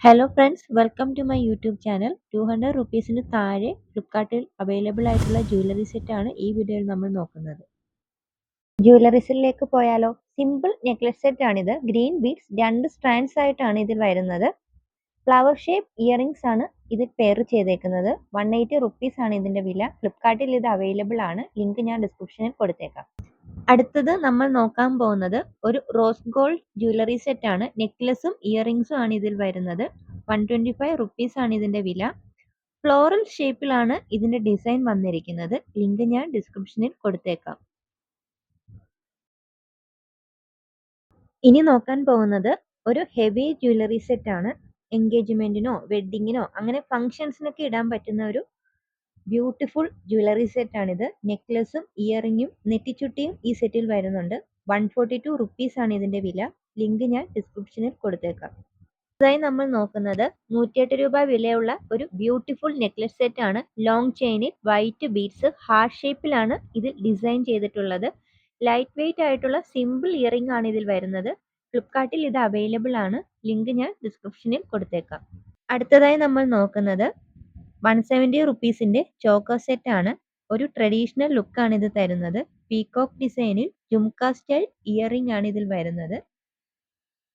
Hello friends, welcome to my YouTube channel. 200 റുപ്പീസിന് താഴെ ഫ്ലിപ്കാർട്ടിൽ അവൈലബിൾ ആയിട്ടുള്ള ജ്വല്ലറി സെറ്റാണ് ഈ വീഡിയോയിൽ നമ്മൾ നോക്കുന്നത്. ജ്വല്ലറി സെറ്റിലേക്ക് പോയാലോ? സിമ്പിൾ നെക്ലസ് സെറ്റ് ആണിത്. ഗ്രീൻ ബീഡ്സ് 2 സ്ട്രാൻഡ്സ് ആയിട്ടാണ് ഇതിൽ വരുന്നത്. ഫ്ലവർ ഷേപ്പ് ഇയറിംഗ്സ് ആണ് ഇതിൽ പെയർ ചെയ്തേക്കുന്നത്. 180 റുപ്പീസ് ആണ് ഇതിന്റെ വില. ഫ്ലിപ്കാർട്ടിൽ ഇത് അവൈലബിൾ ആണ്. ലിങ്ക് ഞാൻ ഡിസ്ക്രിപ്ഷനിൽ കൊടുത്തേക്കാം. അടുത്തത് നമ്മൾ നോക്കാൻ പോകുന്നത് ഒരു റോസ് ഗോൾഡ് ജ്വല്ലറി സെറ്റ് ആണ്. നെക്ലസും ഇയറിംഗ്സും ആണ് ഇതിൽ വരുന്നത്. 125 റുപ്പീസ് ആണ് ഇതിന്റെ വില. ഫ്ലോറൽ ഷേപ്പിലാണ് ഇതിന്റെ ഡിസൈൻ വന്നിരിക്കുന്നത്. ലിങ്ക് ഞാൻ ഡിസ്ക്രിപ്ഷനിൽ കൊടുത്തേക്കാം. ഇനി നോക്കാൻ പോകുന്നത് ഒരു ഹെവി ജ്വല്ലറി സെറ്റ് ആണ്. എൻഗേജ്മെന്റിനോ വെഡിങ്ങിനോ അങ്ങനെ ഫംഗ്ഷൻസിനൊക്കെ ഇടാൻ പറ്റുന്ന ഒരു ബ്യൂട്ടിഫുൾ ജ്വല്ലറി സെറ്റ് ആണിത്. നെക്ലസും ഇയറിംഗും നെറ്റിച്ചുട്ടിയും ഈ സെറ്റിൽ വരുന്നുണ്ട്. 142 റുപ്പീസ് ആണ് ഇതിന്റെ വില. ലിങ്ക് ഞാൻ ഡിസ്ക്രിപ്ഷനിൽ കൊടുത്തേക്കാം. അടുത്തതായി നമ്മൾ നോക്കുന്നത് 108 രൂപ വിലയുള്ള ഒരു ബ്യൂട്ടിഫുൾ നെക്ലസ് സെറ്റ് ആണ്. ലോങ് ചെയിനിൽ വൈറ്റ് ബീഡ്സ് ഹാർട്ട് ഷേപ്പിലാണ് ഇതിൽ ഡിസൈൻ ചെയ്തിട്ടുള്ളത്. ലൈറ്റ് വെയിറ്റ് ആയിട്ടുള്ള സിമ്പിൾ ഇയറിംഗ് ആണ് ഇതിൽ വരുന്നത്. ഫ്ലിപ്കാർട്ടിൽ ഇത് അവൈലബിൾ ആണ്. ലിങ്ക് ഞാൻ ഡിസ്ക്രിപ്ഷനിൽ കൊടുത്തേക്കാം. അടുത്തതായി നമ്മൾ നോക്കുന്നത് 170 റുപ്പീസിന്റെ ചോക്കോ സെറ്റ് ആണ്. ഒരു ട്രഡീഷണൽ ലുക്ക് ആണ് ഇത് തരുന്നത്. പീകോക്ക് ഡിസൈനിൽ ജുംക സ്റ്റൈൽ ഇയറിംഗ് ആണ് ഇതിൽ വരുന്നത്.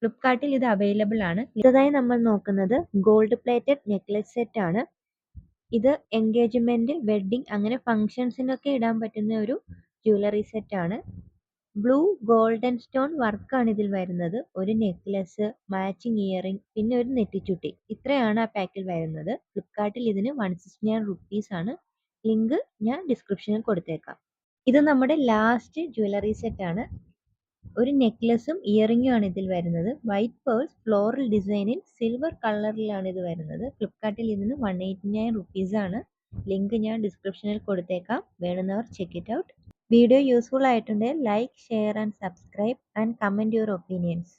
ഫ്ലിപ്കാർട്ടിൽ ഇത് അവൈലബിൾ ആണ്. അടുത്തതായി നമ്മൾ നോക്കുന്നത് ഗോൾഡ് പ്ലേറ്റഡ് നെക്ലസ് സെറ്റ് ആണ്. ഇത് എൻഗേജ്മെന്റ് വെഡിങ് അങ്ങനെ ഫംഗ്ഷൻസിനൊക്കെ ഇടാൻ പറ്റുന്ന ഒരു ജ്വല്ലറി സെറ്റ് ആണ്. ബ്ലൂ ഗോൾഡൻ സ്റ്റോൺ വർക്കാണ് ഇതിൽ വരുന്നത്. ഒരു നെക്ലസ്, മാച്ചിങ് ഇയറിംഗ്, പിന്നെ ഒരു നെറ്റിച്ചുട്ടി. ഇത്രയാണ് ആ പാക്കിൽ വരുന്നത്. ഫ്ലിപ്കാർട്ടിൽ ഇതിന് 169 റുപ്പീസ് ആണ്. ലിങ്ക് ഞാൻ ഡിസ്ക്രിപ്ഷനിൽ കൊടുത്തേക്കാം. ഇത് നമ്മുടെ ലാസ്റ്റ് ജ്വല്ലറി സെറ്റ് ആണ്. ഒരു നെക്ലസും ഇയറിംഗും ആണ് ഇതിൽ വരുന്നത്. വൈറ്റ് പേൾസ് ഫ്ലോറൽ ഡിസൈനിൽ സിൽവർ കളറിലാണ് ഇത് വരുന്നത്. ഫ്ലിപ്കാർട്ടിൽ ഇതിന് 189 റുപ്പീസ് ആണ്. ലിങ്ക് ഞാൻ ഡിസ്ക്രിപ്ഷനിൽ കൊടുത്തേക്കാം. വേണമെന്നവർ check it out. Video useful ആയിട്ടുണ്ടെങ്കിൽ like, share and subscribe and comment your opinions.